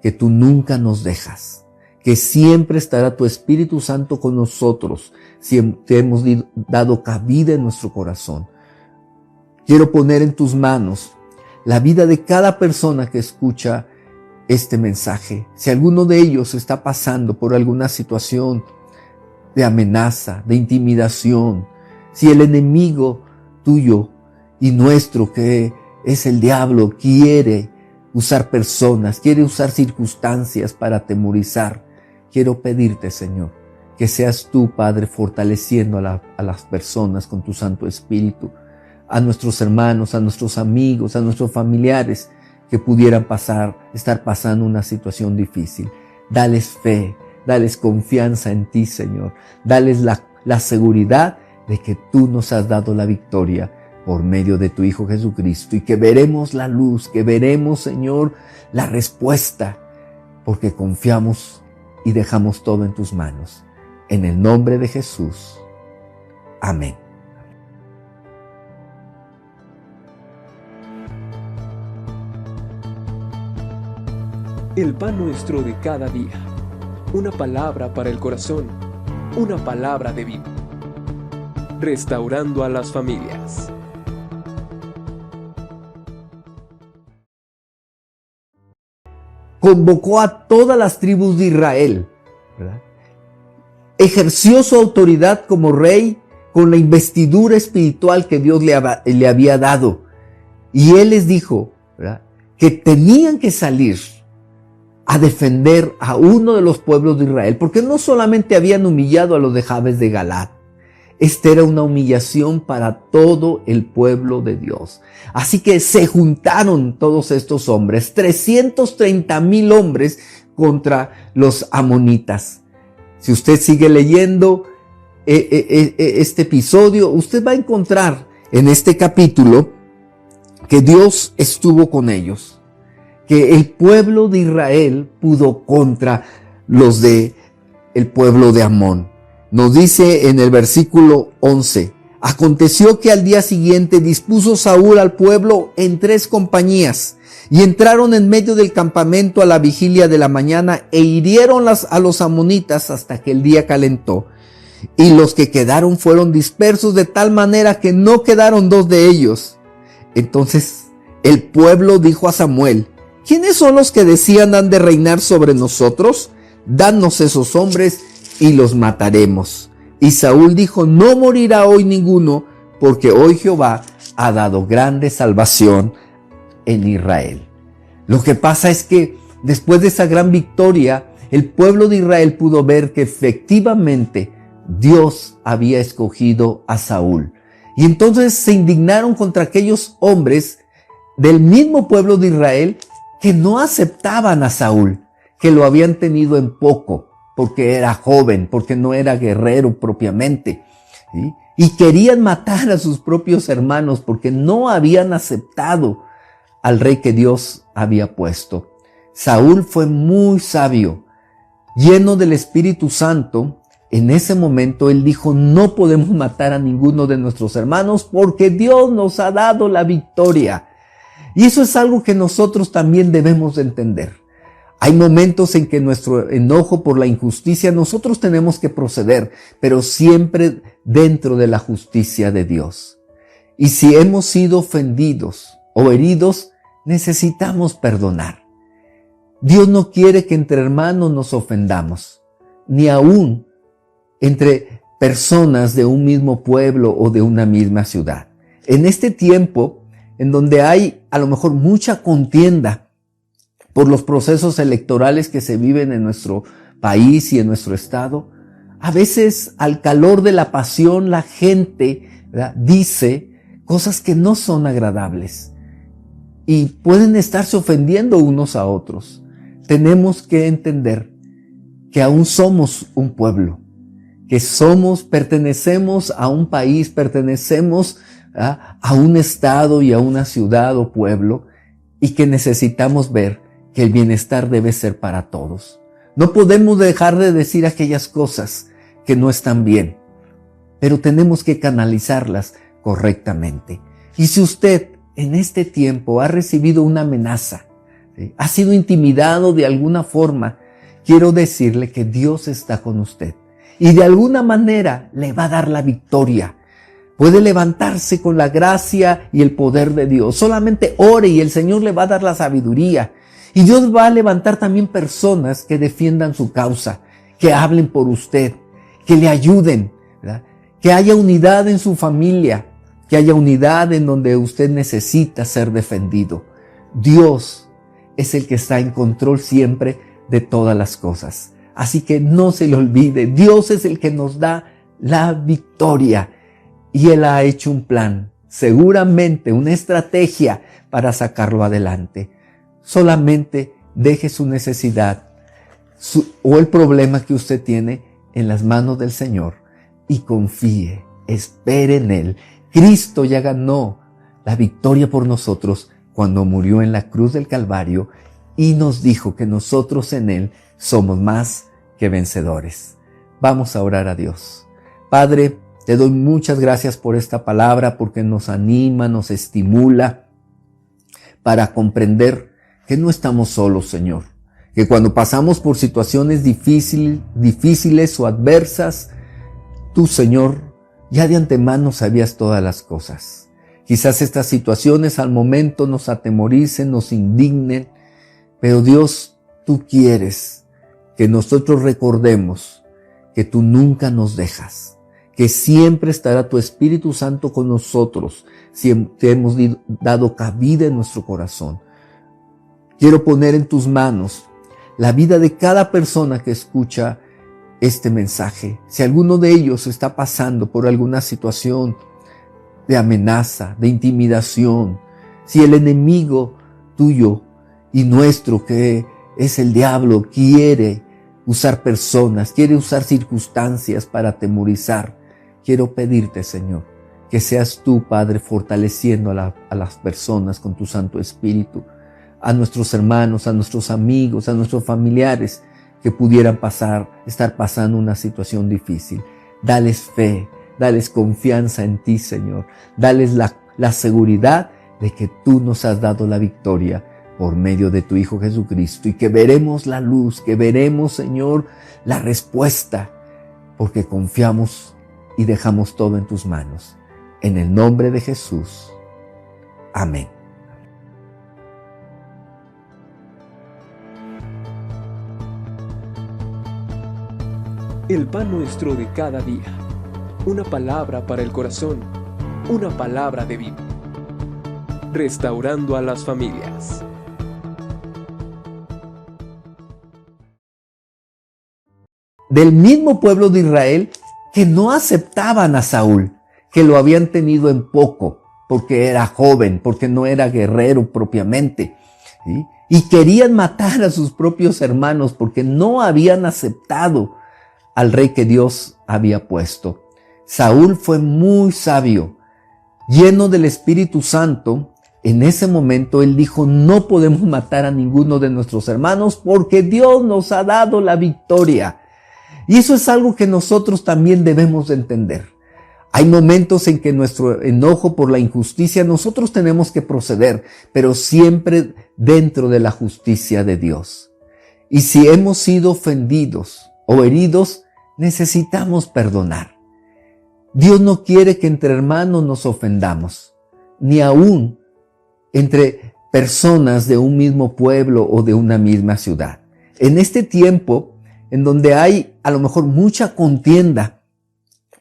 que tú nunca nos dejas, que siempre estará tu Espíritu Santo con nosotros si te hemos dado cabida en nuestro corazón. Quiero poner en tus manos la vida de cada persona que escucha este mensaje. Si alguno de ellos está pasando por alguna situación de amenaza, de intimidación, si el enemigo tuyo y nuestro, que es el diablo, quiere usar personas, quiere usar circunstancias para atemorizar, quiero pedirte, Señor, que seas tú, Padre, fortaleciendo a las personas con tu Santo Espíritu, a nuestros hermanos, a nuestros amigos, a nuestros familiares que pudieran estar pasando una situación difícil. Dales fe, dales confianza en ti, Señor. Dales la seguridad de que tú nos has dado la victoria por medio de tu Hijo Jesucristo, y que veremos la luz, que veremos, Señor, la respuesta, porque confiamos y dejamos todo en tus manos. En el nombre de Jesús. Amén. El pan nuestro de cada día. Una palabra para el corazón. Una palabra de vida. Restaurando a las familias. Convocó a todas las tribus de Israel, ¿verdad? Ejerció su autoridad como rey con la investidura espiritual que Dios le había dado. Y él les dijo, ¿verdad?, que tenían que salir a defender a uno de los pueblos de Israel, porque no solamente habían humillado a los de Jabes de Galaad. Esta era una humillación para todo el pueblo de Dios. Así que se juntaron todos estos hombres, 330,000 hombres contra los amonitas. Si usted sigue leyendo este episodio, usted va a encontrar en este capítulo que Dios estuvo con ellos, que el pueblo de Israel pudo contra los de el pueblo de Amón. Nos dice en el versículo 11, aconteció que al día siguiente dispuso Saúl al pueblo en 3 compañías, y entraron en medio del campamento a la vigilia de la mañana, e hirieron a los amonitas hasta que el día calentó. Y los que quedaron fueron dispersos de tal manera que no quedaron 2 de ellos. Entonces el pueblo dijo a Samuel, ¿quiénes son los que decían han de reinar sobre nosotros? Danos esos hombres y los mataremos. Y Saúl dijo, no morirá hoy ninguno, porque hoy Jehová ha dado grande salvación en Israel. Lo que pasa es que después de esa gran victoria, el pueblo de Israel pudo ver que efectivamente Dios había escogido a Saúl. Y entonces se indignaron contra aquellos hombres del mismo pueblo de Israel que no aceptaban a Saúl, que lo habían tenido en poco, porque era joven, porque no era guerrero propiamente, ¿sí? Y querían matar a sus propios hermanos porque no habían aceptado al rey que Dios había puesto. Saúl fue muy sabio, lleno del Espíritu Santo. En ese momento él dijo, no podemos matar a ninguno de nuestros hermanos porque Dios nos ha dado la victoria. Y eso es algo que nosotros también debemos de entender. Hay momentos en que nuestro enojo por la injusticia nosotros tenemos que proceder, pero siempre dentro de la justicia de Dios. Y si hemos sido ofendidos o heridos, necesitamos perdonar. Dios no quiere que entre hermanos nos ofendamos, ni aún entre personas de un mismo pueblo o de una misma ciudad. En este tiempo, en donde hay a lo mejor mucha contienda por los procesos electorales que se viven en nuestro país y en nuestro estado, a veces al calor de la pasión la gente, ¿verdad?, dice cosas que no son agradables y pueden estarse ofendiendo unos a otros. Tenemos que entender que aún somos un pueblo, que pertenecemos a un país, pertenecemos a un estado y a una ciudad o pueblo, y que necesitamos ver que el bienestar debe ser para todos. No podemos dejar de decir aquellas cosas que no están bien, pero tenemos que canalizarlas correctamente. Y si usted en este tiempo ha recibido una amenaza, ¿sí?, ha sido intimidado de alguna forma, quiero decirle que Dios está con usted y de alguna manera le va a dar la victoria. Puede levantarse con la gracia y el poder de Dios. Solamente ore y el Señor le va a dar la sabiduría. Y Dios va a levantar también personas que defiendan su causa, que hablen por usted, que le ayuden, ¿verdad?, que haya unidad en su familia, que haya unidad en donde usted necesita ser defendido. Dios es el que está en control siempre de todas las cosas. Así que no se le olvide, Dios es el que nos da la victoria y Él ha hecho un plan, seguramente una estrategia para sacarlo adelante. Solamente deje su necesidad o el problema que usted tiene en las manos del Señor y confíe, espere en Él. Cristo ya ganó la victoria por nosotros cuando murió en la cruz del Calvario y nos dijo que nosotros en Él somos más que vencedores. Vamos a orar a Dios. Padre, te doy muchas gracias por esta palabra, porque nos anima, nos estimula para comprender que no estamos solos, Señor. Que cuando pasamos por situaciones difíciles o adversas, tú, Señor, ya de antemano sabías todas las cosas. Quizás estas situaciones al momento nos atemoricen, nos indignen, pero Dios, tú quieres que nosotros recordemos que tú nunca nos dejas, que siempre estará tu Espíritu Santo con nosotros si te hemos dado cabida en nuestro corazón. Quiero poner en tus manos la vida de cada persona que escucha este mensaje. Si alguno de ellos está pasando por alguna situación de amenaza, de intimidación, si el enemigo tuyo y nuestro, que es el diablo, quiere usar personas, quiere usar circunstancias para atemorizar, quiero pedirte, Señor, que seas tú, Padre, fortaleciendo a las personas con tu Santo Espíritu, a nuestros hermanos, a nuestros amigos, a nuestros familiares que pudieran estar pasando una situación difícil. Dales fe, dales confianza en ti, Señor. Dales la seguridad de que tú nos has dado la victoria por medio de tu Hijo Jesucristo y que veremos la luz, que veremos, Señor, la respuesta, porque confiamos y dejamos todo en tus manos. En el nombre de Jesús. Amén. El pan nuestro de cada día. Una palabra para el corazón. Una palabra de vida. Restaurando a las familias. Del mismo pueblo de Israel que no aceptaban a Saúl, que lo habían tenido en poco, porque era joven, porque no era guerrero propiamente, ¿sí? Y querían matar a sus propios hermanos porque no habían aceptado al rey que Dios había puesto. Saúl fue muy sabio, lleno del Espíritu Santo. En ese momento él dijo: no podemos matar a ninguno de nuestros hermanos porque Dios nos ha dado la victoria. Y eso es algo que nosotros también debemos de entender. Hay momentos en que nuestro enojo por la injusticia nosotros tenemos que proceder, pero siempre dentro de la justicia de Dios. Y si hemos sido ofendidos o heridos, necesitamos perdonar. Dios no quiere que entre hermanos nos ofendamos, ni aún entre personas de un mismo pueblo o de una misma ciudad. En este tiempo, en donde hay a lo mejor mucha contienda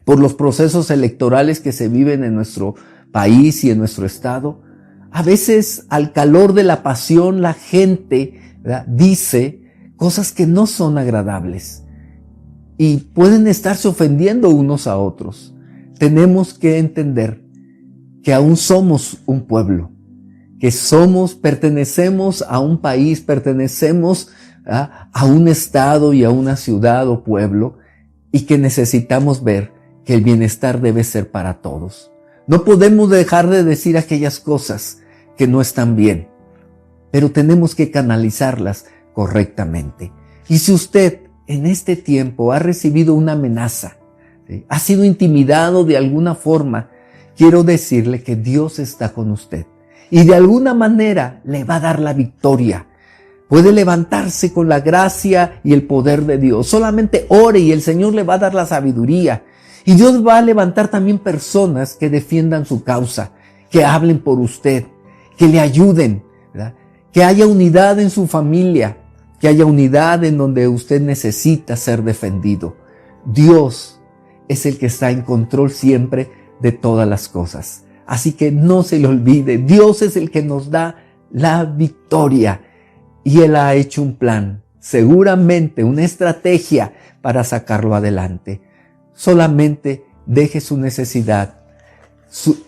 por los procesos electorales que se viven en nuestro país y en nuestro estado, a veces al calor de la pasión la gente, ¿verdad?, dice cosas que no son agradables y pueden estarse ofendiendo unos a otros. Tenemos que entender que aún somos un pueblo, que pertenecemos a un país, pertenecemos a un estado y a una ciudad o pueblo, y que necesitamos ver que el bienestar debe ser para todos. No podemos dejar de decir aquellas cosas que no están bien, pero tenemos que canalizarlas correctamente. Y si usted en este tiempo ha recibido una amenaza, ¿sí?, ha sido intimidado de alguna forma, quiero decirle que Dios está con usted y de alguna manera le va a dar la victoria. Puede levantarse con la gracia y el poder de Dios. Solamente ore y el Señor le va a dar la sabiduría. Y Dios va a levantar también personas que defiendan su causa, que hablen por usted, que le ayuden, ¿verdad? Que haya unidad en su familia, que haya unidad en donde usted necesita ser defendido. Dios es el que está en control siempre de todas las cosas. Así que no se le olvide, Dios es el que nos da la victoria. Y Él ha hecho un plan, seguramente una estrategia para sacarlo adelante. Solamente deje su necesidad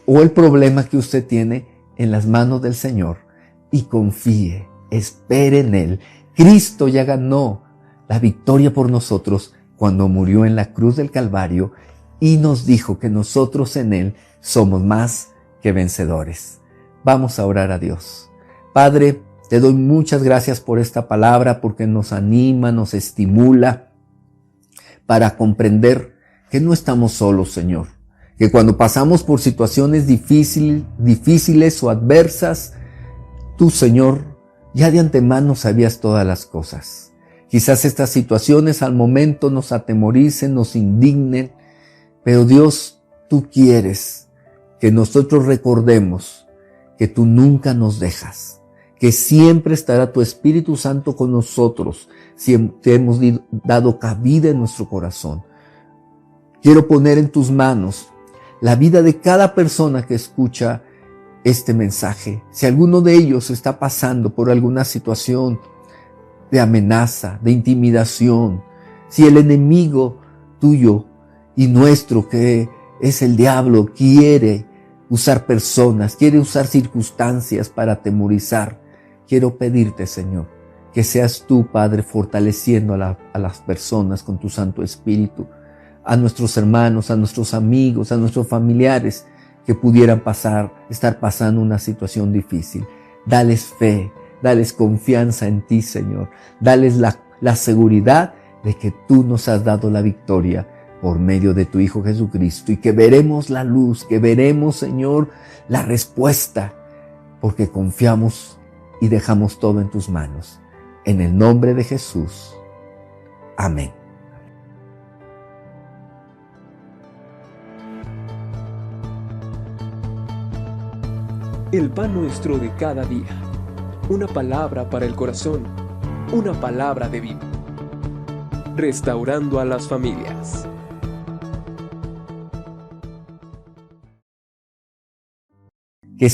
o el problema que usted tiene en las manos del Señor y confíe, espere en Él. Cristo ya ganó la victoria por nosotros cuando murió en la cruz del Calvario y nos dijo que nosotros en Él somos más que vencedores. Vamos a orar a Dios. Padre, te doy muchas gracias por esta palabra porque nos anima, nos estimula para comprender que no estamos solos, Señor. Que cuando pasamos por situaciones difíciles o adversas, tú, Señor, ya de antemano sabías todas las cosas. Quizás estas situaciones al momento nos atemoricen, nos indignen, pero Dios, tú quieres que nosotros recordemos que tú nunca nos dejas, que siempre estará tu Espíritu Santo con nosotros si te hemos dado cabida en nuestro corazón. Quiero poner en tus manos la vida de cada persona que escucha este mensaje. Si alguno de ellos está pasando por alguna situación de amenaza, de intimidación, si el enemigo tuyo y nuestro, que es el diablo, quiere usar personas, quiere usar circunstancias para atemorizar, quiero pedirte, Señor, que seas tú, Padre, fortaleciendo a las personas con tu Santo Espíritu, a nuestros hermanos, a nuestros amigos, a nuestros familiares que pudieran estar pasando una situación difícil. Dales fe, dales confianza en ti, Señor. Dales la seguridad de que tú nos has dado la victoria por medio de tu Hijo Jesucristo y que veremos la luz, que veremos, Señor, la respuesta, porque confiamos y dejamos todo en tus manos. En el nombre de Jesús. Amén. El pan nuestro de cada día. Una palabra para el corazón. Una palabra de vida. Restaurando a las familias. Que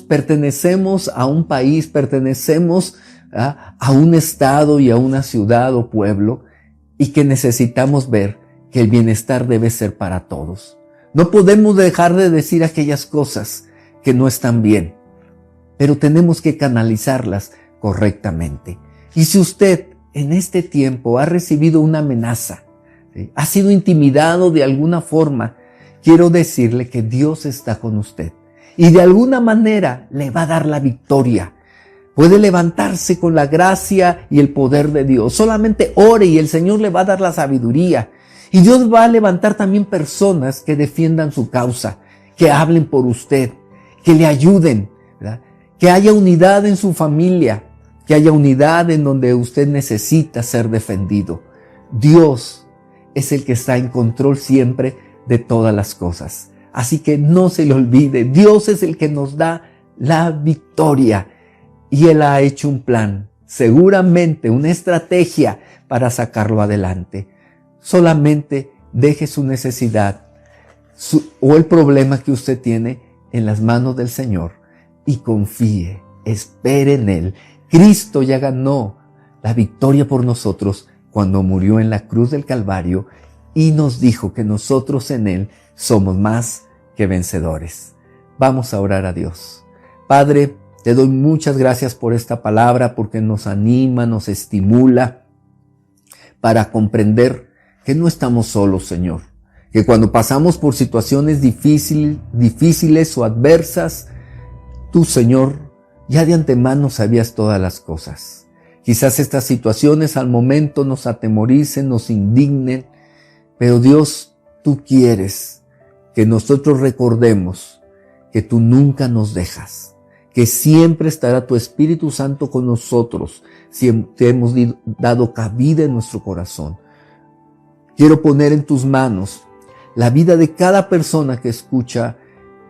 pertenecemos a un país, pertenecemos a un estado y a una ciudad o pueblo y que necesitamos ver que el bienestar debe ser para todos. No podemos dejar de decir aquellas cosas que no están bien, pero tenemos que canalizarlas correctamente. Y si usted en este tiempo ha recibido una amenaza, ¿sí?, ha sido intimidado de alguna forma, quiero decirle que Dios está con usted y de alguna manera le va a dar la victoria. Puede levantarse con la gracia y el poder de Dios. Solamente ore y el Señor le va a dar la sabiduría. Y Dios va a levantar también personas que defiendan su causa, que hablen por usted, que le ayuden, ¿verdad? Que haya unidad en su familia, que haya unidad en donde usted necesita ser defendido. Dios es el que está en control siempre de todas las cosas. Así que no se le olvide, Dios es el que nos da la victoria y Él ha hecho un plan, seguramente una estrategia para sacarlo adelante. Solamente deje su necesidad o el problema que usted tiene en las manos del Señor y confíe, espere en Él. Cristo ya ganó la victoria por nosotros cuando murió en la cruz del Calvario y nos dijo que nosotros en Él somos más que vencedores. Vamos a orar a Dios. Padre, te doy muchas gracias por esta palabra porque nos anima, nos estimula para comprender que no estamos solos, Señor. Que cuando pasamos por situaciones difíciles o adversas, tú, Señor, ya de antemano sabías todas las cosas. Quizás estas situaciones al momento nos atemoricen, nos indignen, pero Dios, tú quieres que nosotros recordemos que tú nunca nos dejas, que siempre estará tu Espíritu Santo con nosotros si te hemos dado cabida en nuestro corazón. Quiero poner en tus manos la vida de cada persona que escucha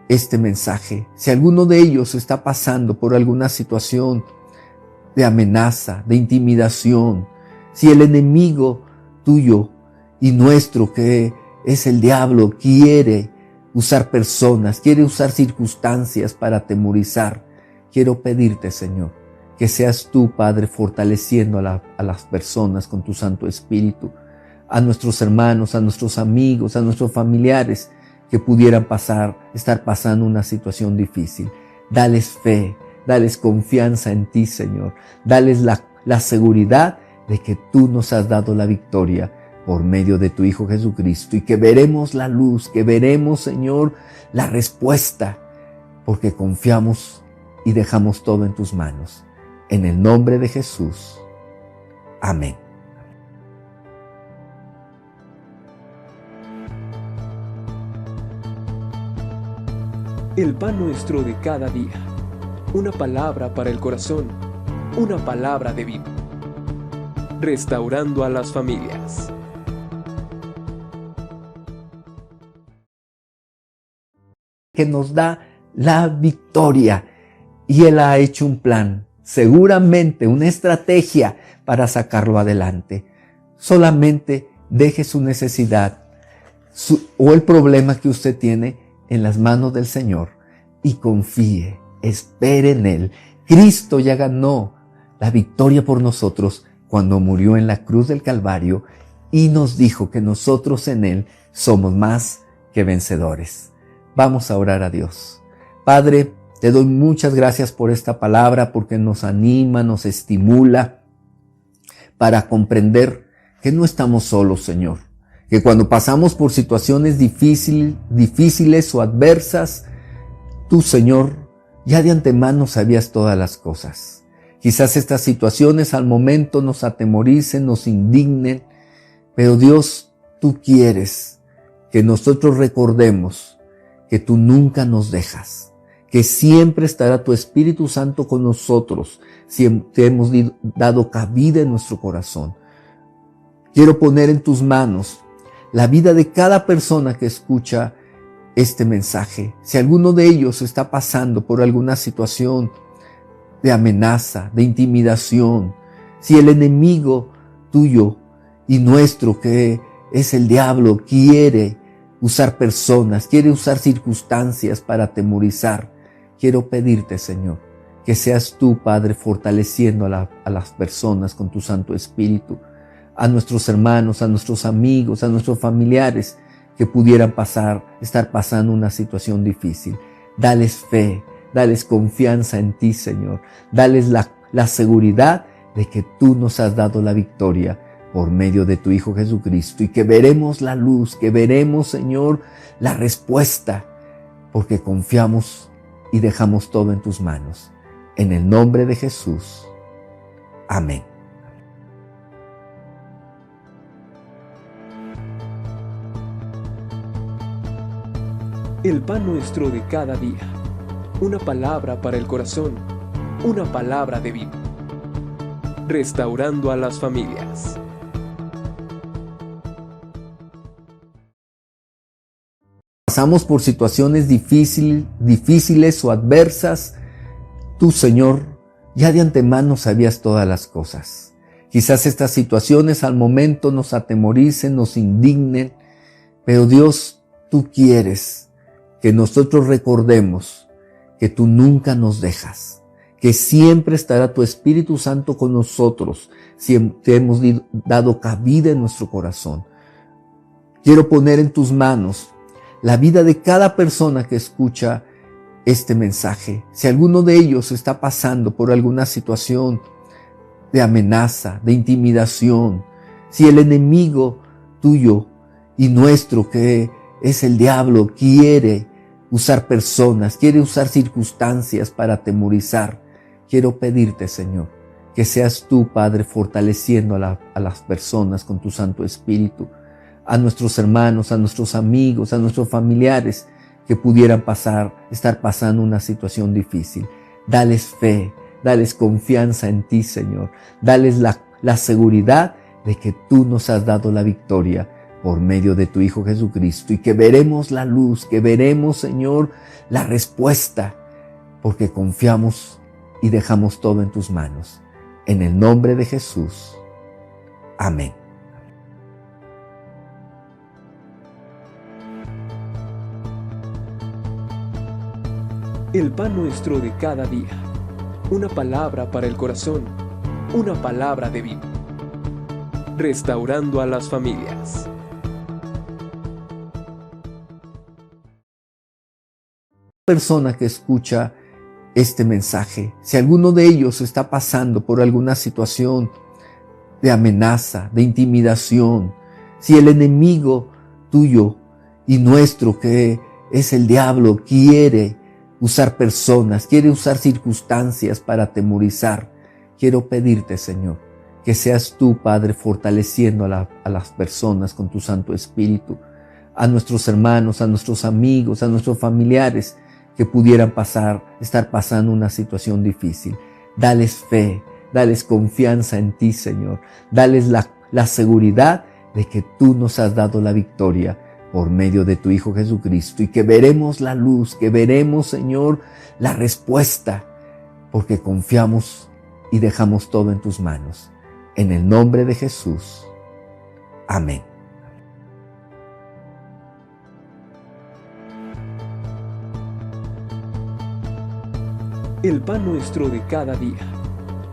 este mensaje. Si alguno de ellos está pasando por alguna situación de amenaza, de intimidación, si el enemigo tuyo y nuestro, que es el diablo, quiere usar personas, quiere usar circunstancias para atemorizar, quiero pedirte, Señor, que seas tú, Padre, fortaleciendo a las personas con tu Santo Espíritu, a nuestros hermanos, a nuestros amigos, a nuestros familiares que pudieran estar pasando una situación difícil. Dales fe, dales confianza en ti, Señor. Dales la seguridad de que tú nos has dado la victoria por medio de tu Hijo Jesucristo, y que veremos la luz, que veremos, Señor, la respuesta, porque confiamos y dejamos todo en tus manos. En el nombre de Jesús. Amén. El pan nuestro de cada día. Una palabra para el corazón. Una palabra de vida. Restaurando a las familias. Que nos da la victoria, y Él ha hecho un plan, seguramente una estrategia para sacarlo adelante. Solamente deje su necesidad o el problema que usted tiene en las manos del Señor y confíe, espere en Él. Cristo ya ganó la victoria por nosotros cuando murió en la cruz del Calvario y nos dijo que nosotros en Él somos más que vencedores. Vamos a orar a Dios. Padre, te doy muchas gracias por esta palabra, porque nos anima, nos estimula para comprender que no estamos solos, Señor. Que cuando pasamos por situaciones difíciles o adversas, tú, Señor, ya de antemano sabías todas las cosas. Quizás estas situaciones al momento nos atemoricen, nos indignen, pero Dios, tú quieres que nosotros recordemos que tú nunca nos dejas, que siempre estará tu Espíritu Santo con nosotros si te hemos dado cabida en nuestro corazón. Quiero poner en tus manos la vida de cada persona que escucha este mensaje. Si alguno de ellos está pasando por alguna situación de amenaza, de intimidación, si el enemigo tuyo y nuestro, que es el diablo, quiere usar personas, quiere usar circunstancias para atemorizar, quiero pedirte, Señor, que seas tú, Padre, fortaleciendo a las personas con tu Santo Espíritu, a nuestros hermanos, a nuestros amigos, a nuestros familiares que pudieran estar pasando una situación difícil. Dales fe, dales confianza en ti, Señor. Dales la seguridad de que tú nos has dado la victoria por medio de tu Hijo Jesucristo, y que veremos la luz, que veremos, Señor, la respuesta, porque confiamos y dejamos todo en tus manos. En el nombre de Jesús. Amén. El pan nuestro de cada día. Una palabra para el corazón. Una palabra de vida. Restaurando a las familias. Pasamos por situaciones difíciles o adversas, tú, Señor, ya de antemano sabías todas las cosas. Quizás estas situaciones al momento nos atemoricen, nos indignen, pero Dios, tú quieres que nosotros recordemos que tú nunca nos dejas, que siempre estará tu Espíritu Santo con nosotros si te hemos dado cabida en nuestro corazón. Quiero poner en tus manos la vida de cada persona que escucha este mensaje. Si alguno de ellos está pasando por alguna situación de amenaza, de intimidación, si el enemigo tuyo y nuestro, que es el diablo, quiere usar personas, quiere usar circunstancias para atemorizar, quiero pedirte, Señor, que seas tú, Padre, fortaleciendo a las personas con tu Santo Espíritu, a nuestros hermanos, a nuestros amigos, a nuestros familiares que pudieran estar pasando una situación difícil. Dales fe, dales confianza en ti, Señor. Dales la seguridad de que tú nos has dado la victoria por medio de tu Hijo Jesucristo y que veremos la luz, que veremos, Señor, la respuesta, porque confiamos y dejamos todo en tus manos. En el nombre de Jesús. Amén. El pan nuestro de cada día. Una palabra para el corazón. Una palabra de vida. Restaurando a las familias. Persona que escucha este mensaje, si alguno de ellos está pasando por alguna situación de amenaza, de intimidación, si el enemigo tuyo y nuestro, que es el diablo, quiere usar personas, quiere usar circunstancias para atemorizar, quiero pedirte, Señor, que seas tú, Padre, fortaleciendo a las personas con tu Santo Espíritu, a nuestros hermanos, a nuestros amigos, a nuestros familiares que pudieran estar pasando una situación difícil. Dales fe, dales confianza en ti, Señor. Dales la seguridad de que tú nos has dado la victoria por medio de tu Hijo Jesucristo y que veremos la luz, que veremos, Señor, la respuesta, porque confiamos y dejamos todo en tus manos. En el nombre de Jesús. Amén. El pan nuestro de cada día.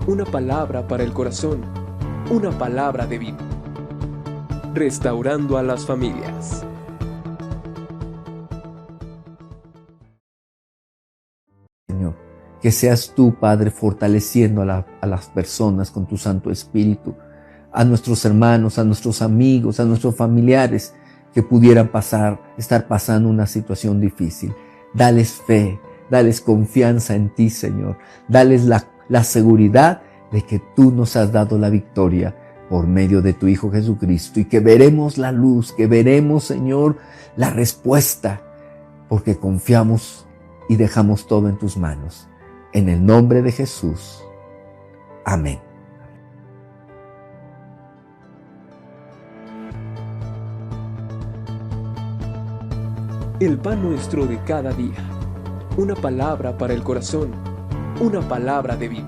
Una palabra para el corazón. Una palabra de vida. Restaurando a las familias. Señor, que seas tú, Padre, fortaleciendo a las personas con tu Santo Espíritu, a nuestros hermanos, a nuestros amigos, a nuestros familiares que pudieran estar pasando una situación difícil. Dales fe, dales confianza en ti, Señor. Dales la seguridad de que tú nos has dado la victoria por medio de tu Hijo Jesucristo y que veremos la luz, que veremos, Señor, la respuesta, porque confiamos y dejamos todo en tus manos. En el nombre de Jesús. Amén. El pan nuestro de cada día. Una palabra para el corazón. Una palabra de vida.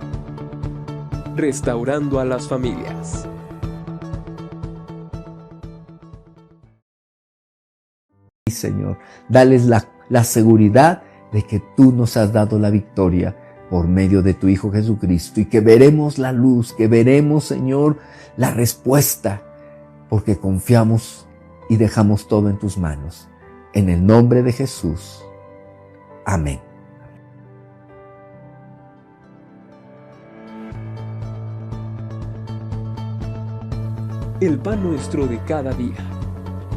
Restaurando a las familias. Señor, dales la seguridad de que tú nos has dado la victoria por medio de tu Hijo Jesucristo y que veremos la luz, que veremos, Señor, la respuesta, porque confiamos y dejamos todo en tus manos. En el nombre de Jesús. Amén. El pan nuestro de cada día.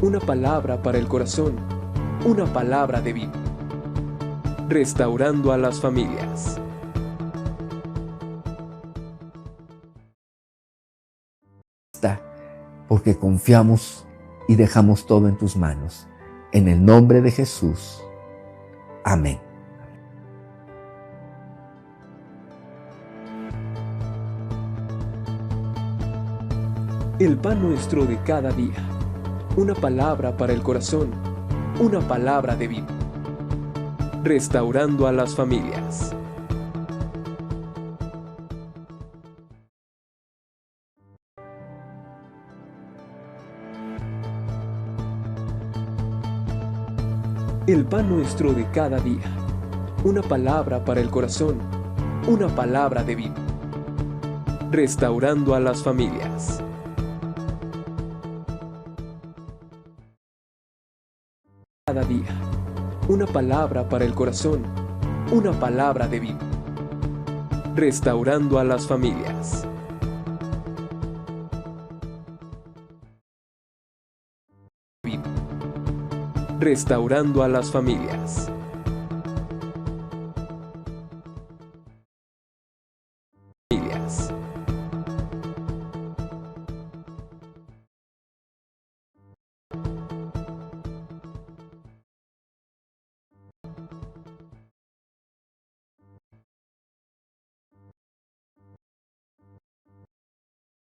Una palabra para el corazón. Una palabra de vida. Restaurando a las familias. Porque confiamos y dejamos todo en tus manos. En el nombre de Jesús. Amén. El pan nuestro de cada día. Una palabra para el corazón. Una palabra de vida. Restaurando a las familias. El pan nuestro de cada día. Una palabra para el corazón. Una palabra de vida. Restaurando a las familias. Cada día. Una palabra para el corazón. Una palabra de vida. Restaurando a las familias. Restaurando a las familias.